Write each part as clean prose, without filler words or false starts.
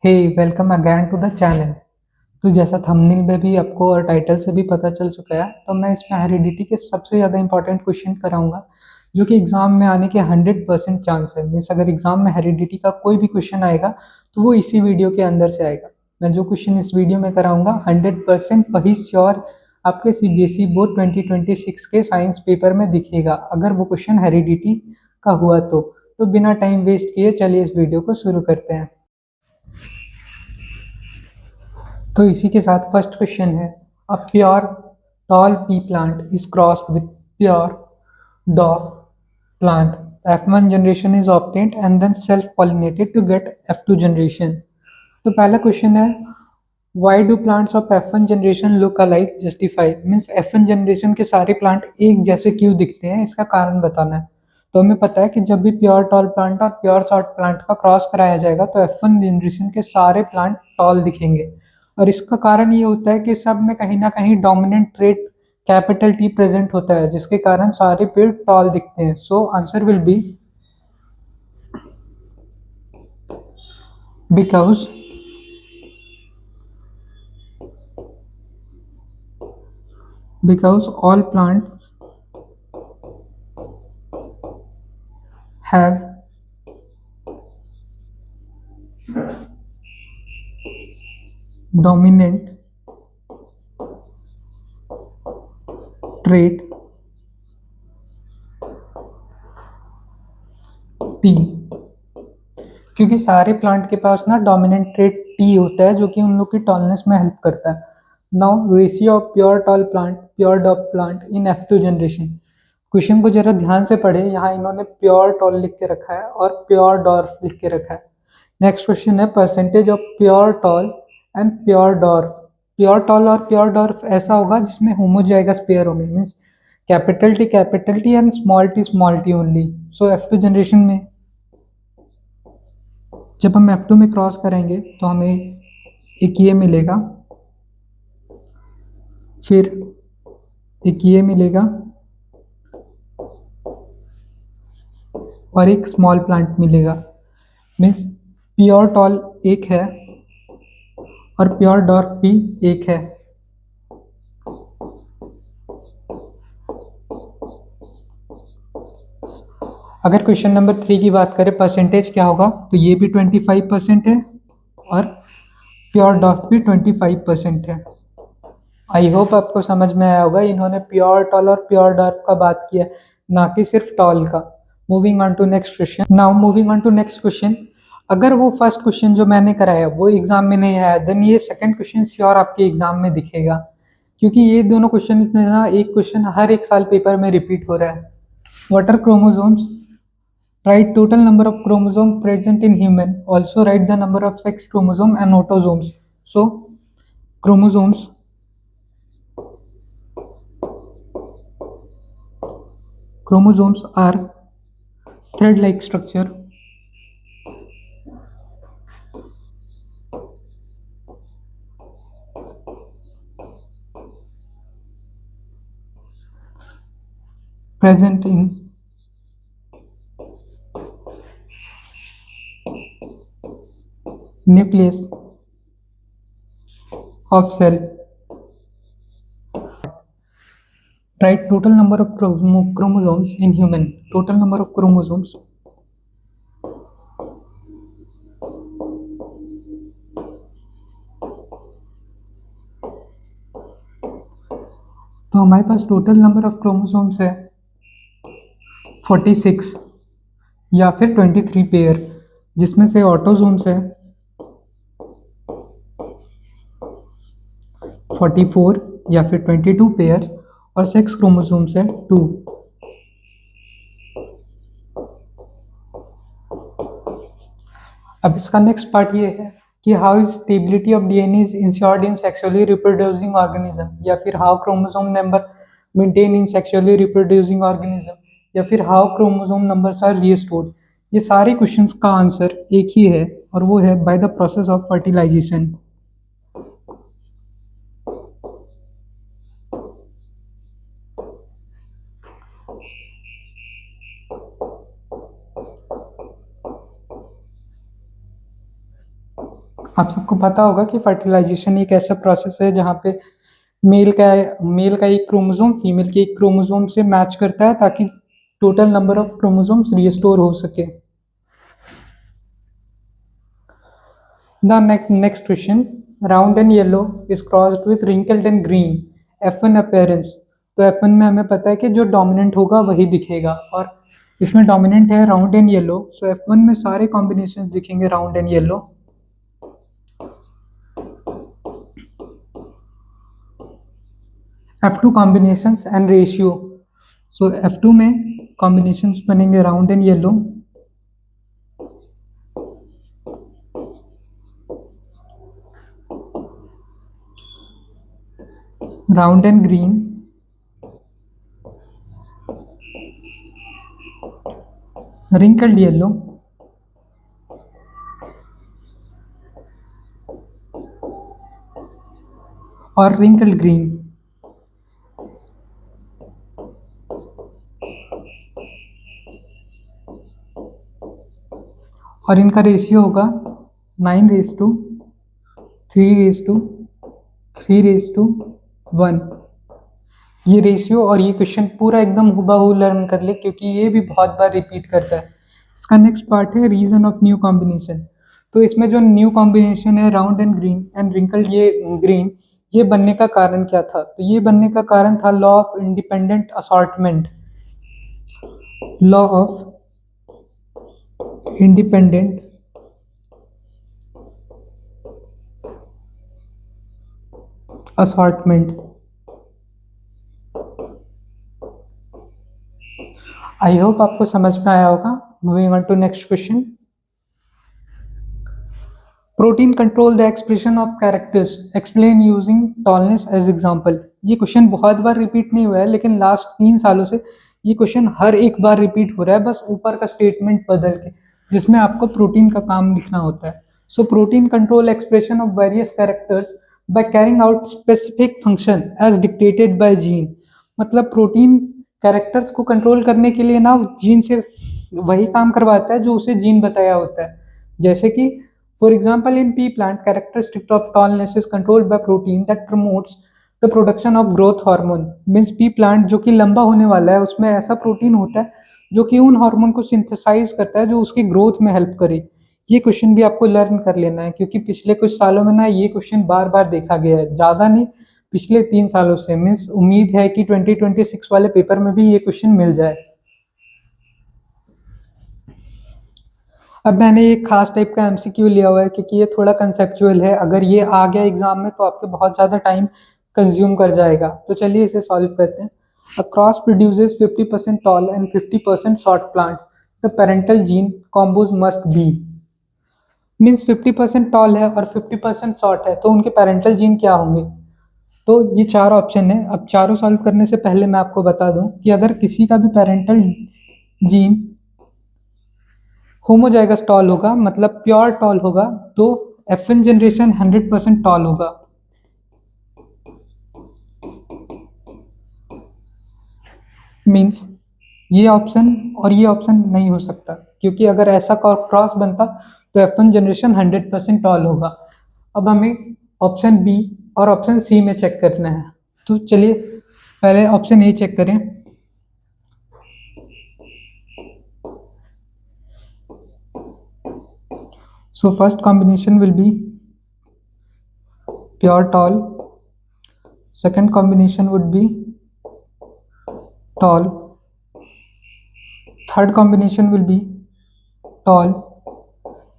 Hey welcome again to the channel. तो जैसा thumbnail में भी आपको और टाइटल से भी पता चल चुका है, तो मैं इसमें हेरिडिटी के सबसे ज़्यादा इंपॉर्टेंट क्वेश्चन कराऊंगा जो कि एग्जाम में आने के 100% चांस है। मीन्स अगर एग्जाम में हेरिडिटी का कोई भी क्वेश्चन आएगा तो वो इसी वीडियो के अंदर से आएगा। मैं जो क्वेश्चन इस वीडियो में कराऊंगा 100% वही श्योर आपके सीबीएसई बोर्ड 2026 के साइंस पेपर में दिखेगा, अगर वो क्वेश्चन हेरिडिटी का हुआ तो बिना टाइम वेस्ट किए चलिए इस वीडियो को शुरू करते हैं। तो इसी के साथ फर्स्ट क्वेश्चन है, a pure tall pea plant is crossed with pure dwarf plant, F1 generation is obtained and then self pollinated to get F2 generation. तो पहला क्वेश्चन है, why do plants of F1 generation look alike justified. Means F1 generation के सारे plant एक जैसे क्यों दिखते हैं, इसका कारण बताना है। तो हमें पता है कि जब भी प्योर टॉल प्लांट और प्योर शॉर्ट प्लांट का क्रॉस कराया जाएगा तो F1 जनरेशन के सारे प्लांट टॉल दिखेंगे, और इसका कारण ये होता है कि सब में कहीं ना कहीं dominant trait capital T present होता है, जिसके कारण सारे पेड़ टॉल दिखते हैं। So answer will be because all plants have dominant trait T, क्योंकि सारे प्लांट के पास ना डोमिनेंट ट्रेट टी होता है जो कि उन लोग की टॉलनेस में हेल्प करता है। Now ratio of pure tall plant pure dwarf plant in F2 generation. Question को जरा ध्यान से पढ़े, यहाँ इन्होंने प्योर टॉल लिख के रखा है और प्योर डॉर्फ लिख के रखा है। नेक्स्ट क्वेश्चन है, percentage of pure tall and pure dwarf. Pure tall और प्योर डॉर्फ ऐसा होगा जिसमें होमोजाइगस पेयर होंगे, means capital T and small T only. So F2 generation में जब हम F2 में क्रॉस करेंगे तो हमें एक ये मिलेगा, फिर एक ये मिलेगा और एक स्मॉल प्लांट मिलेगा। मीन्स प्योर टॉल एक है और प्योर डॉर्फ भी एक है। अगर क्वेश्चन नंबर 3 की बात करें परसेंटेज क्या होगा, तो ये भी 25% है और प्योर डॉर्फ भी 25% है। आई होप आपको समझ में आया होगा, इन्होंने प्योर टॉल और प्योर डॉर्फ का बात किया, ना कि सिर्फ टॉल का। Moving on to next question. Now moving on to next question, अगर वो फर्स्ट क्वेश्चन जो मैंने कराया वो एग्जाम में नहीं आया, देन ये सेकंड क्वेश्चन श्योर आपके एग्जाम में दिखेगा, क्योंकि ये दोनों क्वेश्चन में ना एक क्वेश्चन हर एक साल पेपर में रिपीट हो रहा है। What are chromosomes? Write total number of chromosome present in human. Also write the number of sex chromosome and autosomes. So chromosomes are thread-like structure present in nucleus of cell. Write total number of chromosomes in human. Total number of chromosomes तो हमारे पास total number of chromosomes है 46 या फिर 23 pair, जिसमें से autosomes है 44 या फिर 22 पेयर और सेक्स क्रोमोसोम्स है 2। अब इसका नेक्स्ट पार्ट ये है कि how is stability of DNA is ensured in sexually reproducing organism, या फिर how chromosome number maintain in sexually reproducing organism, या फिर how chromosome numbers are restored. ये सारे क्वेश्चंस का आंसर एक ही है और वो है by the process of fertilisation. आप सबको पता होगा कि फर्टिलाइजेशन एक ऐसा प्रोसेस है जहाँ पे मेल का एक क्रोमोसोम फीमेल के एक क्रोमोसोम से मैच करता है ताकि total number of chromosomes restore हो सके। The next question, round and yellow is crossed with wrinkled and green, F1 appearance। तो F1 में हमें पता है कि जो डोमिनेंट होगा वही दिखेगा और इसमें डोमिनेंट है round and yellow, so F1 में सारे कॉम्बिनेशन दिखेंगे round and yellow. F2 combinations and ratio, so F2 में कॉम्बिनेशंस बनेंगे round and yellow, round and green, wrinkled yellow, और wrinkled ग्रीन। और इनका रेशियो होगा 9:3:3:1। ये रेशियो और ये क्वेश्चन पूरा एकदम हुबहू लर्न कर ले क्योंकि ये भी बहुत बार रिपीट करता है। इसका नेक्स्ट पार्ट है रीजन ऑफ न्यू कॉम्बिनेशन। तो इसमें जो न्यू कॉम्बिनेशन है round and green and wrinkled ये ग्रीन, ये बनने का कारण क्या था? तो ये बनने का कारण था law of independent assortment. Law of independent assortment. I hope आपको समझ में आया होगा। Moving on to next question. Protein control the expression of characters, explain using tallness as example. ये क्वेश्चन बहुत बार रिपीट नहीं हुआ है लेकिन लास्ट 3 सालों से ये क्वेश्चन हर एक बार रिपीट हो रहा है, बस ऊपर का स्टेटमेंट बदल के, जिसमें आपको प्रोटीन का काम लिखना होता है। So protein control expression of various characters by carrying out specific function as dictated by gene. मतलब प्रोटीन कैरेक्टर्स को कंट्रोल करने के लिए ना जीन से वही काम करवाता है जो उसे जीन बताया होता है। जैसे कि for example in P plant characteristic of tallness is controlled by protein that promotes the production of growth hormone. Means P plant जो कि लंबा होने वाला है उसमें ऐसा प्रोटीन होता है जो कि उन हार्मोन को सिंथेसाइज करता है जो उसकी ग्रोथ में हेल्प करे। ये क्वेश्चन भी आपको लर्न कर लेना है क्योंकि पिछले कुछ सालों में ना ये क्वेश्चन बार बार देखा गया है, ज़्यादा नहीं पिछले 3 सालों से। मीन्स उम्मीद है कि 2026 वाले पेपर में भी ये क्वेश्चन मिल जाए। अब मैंने एक खास टाइप का एमसीक्यू लिया हुआ है क्योंकि ये थोड़ा कंसेप्चुअल है। अगर ये आ गया एग्जाम में तो आपके बहुत ज़्यादा टाइम कंज्यूम कर जाएगा, तो चलिए इसे सॉल्व करते हैं। A cross produces 50% tall and 50% short plants, the parental gene combos must be. Means 50% tall है और 50% शॉर्ट है तो उनके पेरेंटल जीन क्या होंगे? तो ये 4 ऑप्शन है। अब चारों सॉल्व करने से पहले मैं आपको बता दूं कि अगर किसी का भी पेरेंटल जीन होमोजाइगस टॉल होगा, मतलब प्योर टॉल होगा, तो F1 जनरेशन 100% टॉल होगा। मीन्स ये ऑप्शन और ये ऑप्शन नहीं हो सकता क्योंकि अगर ऐसा क्रॉस बनता तो F1 जनरेशन 100% टॉल होगा। अब हमें ऑप्शन बी और ऑप्शन सी में चेक करना है, तो चलिए पहले ऑप्शन ए चेक करें। So first combination will be pure tall, second combination would be tall, third combination will be tall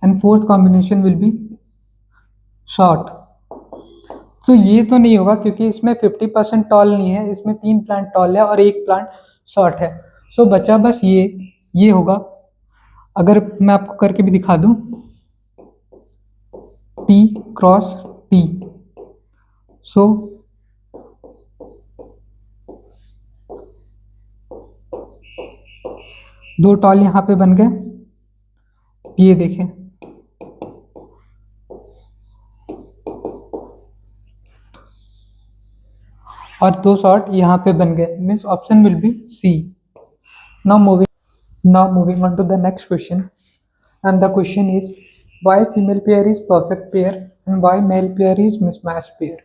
and fourth combination will be short। तो ये तो नहीं होगा क्योंकि इसमें 50% टॉल नहीं है, इसमें 3 प्लांट टॉल है और 1 प्लांट शॉर्ट है। सो बचा बस ये होगा। अगर मैं आपको करके भी दिखा दूं, T क्रॉस T, सो दो टॉल यहाँ पे बन गए, ये देखें। और 2 शॉर्ट यहाँ पे बन गए, means option will be C. Now moving on to the next question and the question is why female pair is perfect pair and why male pair is mismatched pair.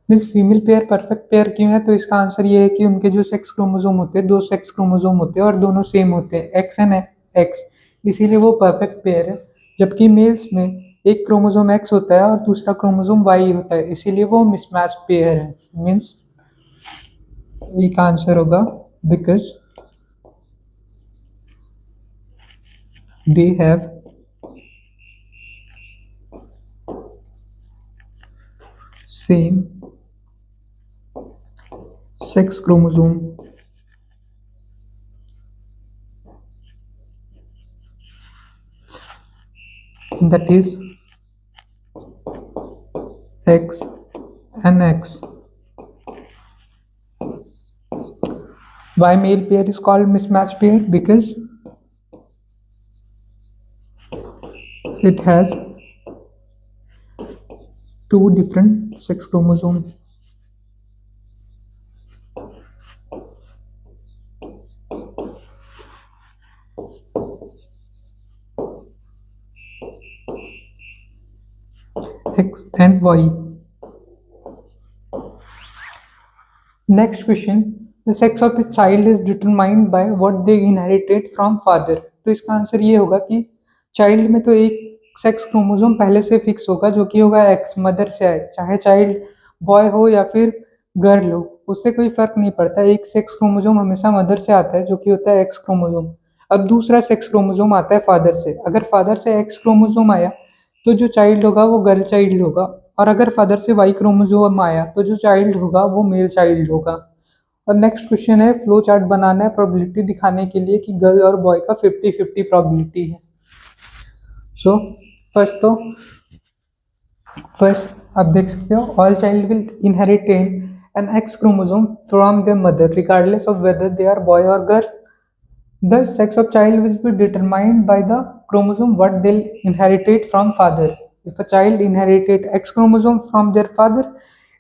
Means female pair perfect pair क्यों है, तो इसका answer ये है कि उनके जो sex chromosome होते हैं, दो सेक्स क्रोमोसोम होते हैं और दोनों सेम होते हैं, एक्स एंड एक्स, इसीलिए वो परफेक्ट पेयर है। जबकि मेल्स में एक क्रोमोसोम एक्स होता है और दूसरा क्रोमोसोम वाई होता है, इसीलिए वो मिसमैच पेयर है। मीन्स ये का आंसर होगा because they have same sex chromosome that is X and X. Why male pair is called mismatched pair? Because it has two different sex chromosomes. X and Y. Next question. The sex of a child is determined by what they inherited from father. तो इसका answer ये होगा कि child में तो एक sex chromosome पहले से फिक्स होगा जो कि होगा एक्स, मदर से आए, चाहे चाइल्ड बॉय हो या फिर गर्ल हो, उससे कोई फर्क नहीं पड़ता। एक सेक्स क्रोमोसोम हमेशा मदर से आता है जो कि होता है एक्स क्रोमोसोम। अब दूसरा सेक्स क्रोमोसोम आता है फादर से। अगर फादर से एक्स क्रोमोसोम आया तो जो चाइल्ड होगा वो गर्ल चाइल्ड होगा, और अगर फादर से वाई क्रोमोसोम आया तो जो चाइल्ड होगा वो मेल चाइल्ड होगा। और नेक्स्ट क्वेश्चन है, फ्लो चार्ट बनाना है प्रोबेबिलिटी दिखाने के लिए कि गर्ल और बॉय का 50-50 प्रोबेबिलिटी है। सो फर्स्ट आप देख सकते हो, all child will inherit an X chromosome from their mother regardless of whether they are boy और girl. The sex of child will be determined by the chromosome what they inherited from father. If a child inherited X chromosome from their father,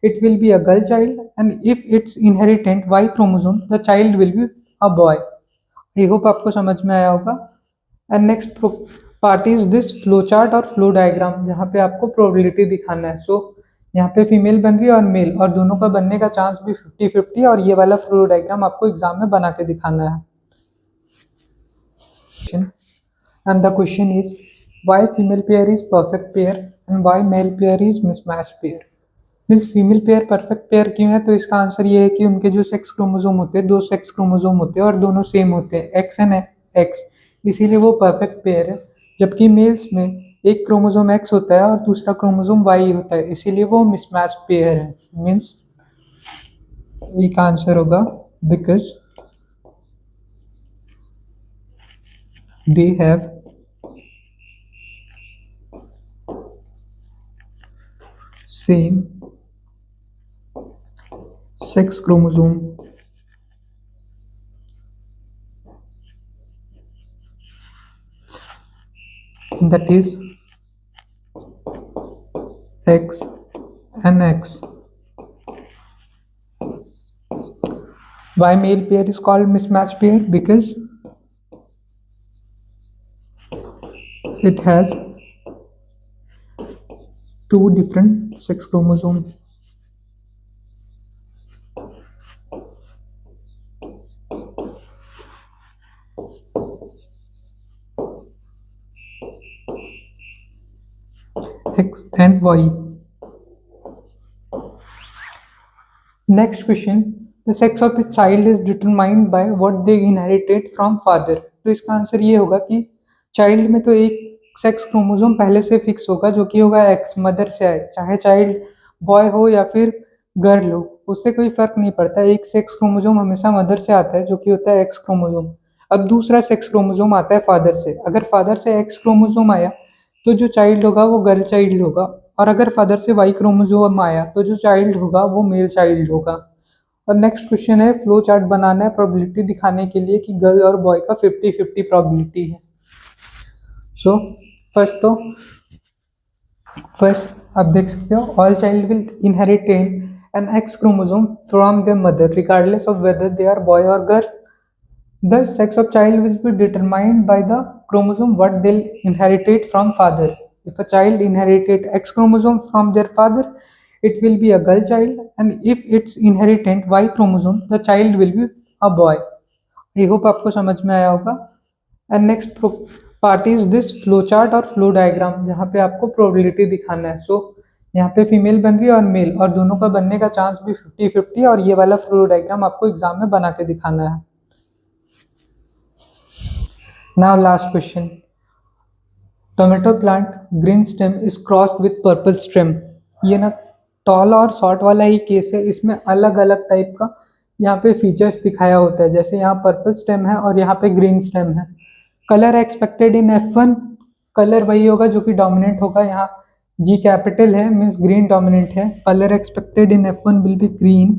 it will be a girl child, and if it's inherited Y chromosome, the child will be a boy. I hope आपको समझ में आया होगा। And next part is this flow chart और flow diagram, जहाँ पे आपको probability दिखाना है। So यहाँ पे फीमेल बन रही है और मेल, और दोनों का बनने का चांस भी 50-50, और ये वाला फ्लो डायग्राम आपको एग्जाम में बना के दिखाना है। And the question is, why female pair is perfect pair and why male pair is mismatched pair. Means female pair perfect pair क्यों है, तो इसका आंसर ये है कि उनके जो सेक्स क्रोमोसोम होते हैं, दो सेक्स क्रोमोसोम होते हैं और दोनों सेम होते हैं, एक्स एंड एक्स, इसीलिए वो परफेक्ट पेयर है। जबकि मेल्स में एक क्रोमोसोम एक्स होता है और दूसरा क्रोमोसोम वाई होता है, इसीलिए वो मिसमैच पेयर है। मीन्स ये का आंसर होगा because they have same sex chromosome that is X and X. Why male pair is called mismatched pair? Because it has two different sex chromosomes. X and Y. Next question. The sex of a child is determined by what they inherited from father. तो इसका answer ये होगा कि child में तो एक sex chromosome पहले से फिक्स होगा जो कि होगा एक्स, मदर से आए, चाहे चाइल्ड बॉय हो या फिर गर्ल हो, उससे कोई फर्क नहीं पड़ता। एक सेक्स क्रोमोसोम हमेशा मदर से आता है जो कि होता है एक्स क्रोमोसोम। अब दूसरा सेक्स क्रोमोसोम आता है फादर से। अगर फादर से एक्स क्रोमोसोम आया तो जो चाइल्ड होगा वो गर्ल चाइल्ड होगा, और अगर फादर से वाई क्रोमोसोम आया तो जो चाइल्ड होगा वो मेल चाइल्ड होगा। और नेक्स्ट क्वेश्चन है, फ्लो चार्ट बनाना है प्रोबेबिलिटी दिखाने के लिए कि गर्ल और बॉय का 50-50 प्रोबेबिलिटी है। सो फर्स्ट आप देख सकते हो, all child will inherit an X chromosome from their mother regardless of whether they are boy और girl. The sex of child will be determined by the chromosome what they inherited from father. If a child inherited X chromosome from their father, it will be a girl child, and if it's inherited Y chromosome, the child will be a boy. I hope आपको समझ में आया होगा. And next part is this flow chart और flow diagram, जहाँ पे आपको probability दिखाना है. सो यहाँ पे फीमेल बन रही है और मेल, और दोनों का बनने का चांस भी 50-50, और ये वाला फ्लो डायग्राम आपको एग्जाम में बना के दिखाना है. Now last question. Tomato plant green stem is crossed with purple stem. ये ना टॉल और शॉर्ट वाला ही केस है. इसमें अलग अलग टाइप का यहाँ पे फीचर्स दिखाया होता है. जैसे यहाँ पर्पल स्टेम है और यहाँ पे ग्रीन स्टेम है. Colour expected in F1, colour वही होगा जो कि डोमिनेंट होगा. यहाँ G कैपिटल है, मीन्स ग्रीन डोमिनेंट है. Colour expected in F1 will be green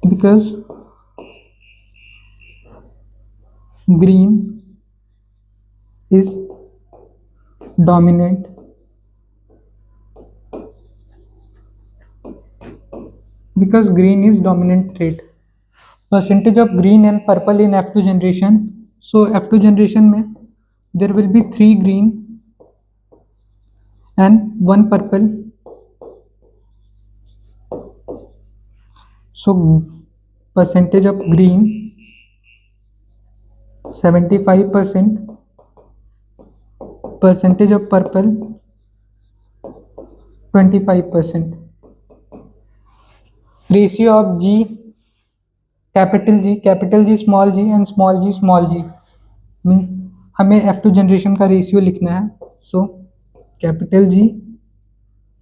because green is dominant because green is dominant trait. Percentage of green and purple in F2 generation. So F2 generation में there will be 3 green and 1 purple. So percentage of green 75%, percentage of purple 25%. Ratio of G, capital G, small g and small g means हमें F2 generation का ratio लिखना है. So capital G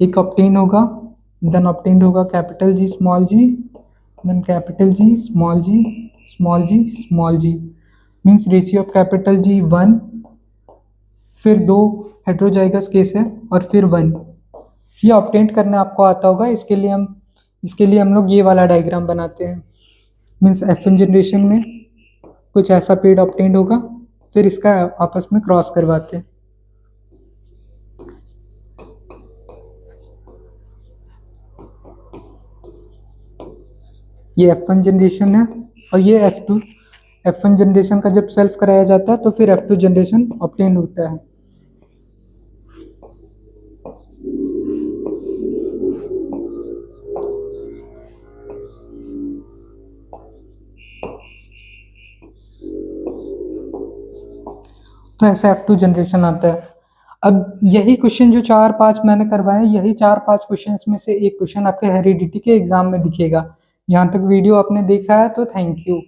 एक obtain होगा, then obtain होगा capital G small g, then capital G small g means ratio of capital G 1, फिर 2 heterozygous case है और फिर 1. ये ऑब्टेंट करना आपको आता होगा. इसके लिए हम लोग ये वाला डायग्राम बनाते हैं. मीन्स F1 जनरेशन में कुछ ऐसा पेड़ ऑब्टेंट होगा, फिर इसका आपस में क्रॉस करवाते हैं. ये F1 जनरेशन है और ये F1 जनरेशन का जब सेल्फ कराया जाता है तो फिर F2 जनरेशन ऑब्टेन होता है. तो ऐसा F2 जनरेशन आता है. अब यही क्वेश्चन जो 4-5 मैंने करवाए, यही 4-5 क्वेश्चंस में से एक क्वेश्चन आपके हेरिडिटी के एग्जाम में दिखेगा. यहाँ तक वीडियो आपने देखा है तो थैंक यू.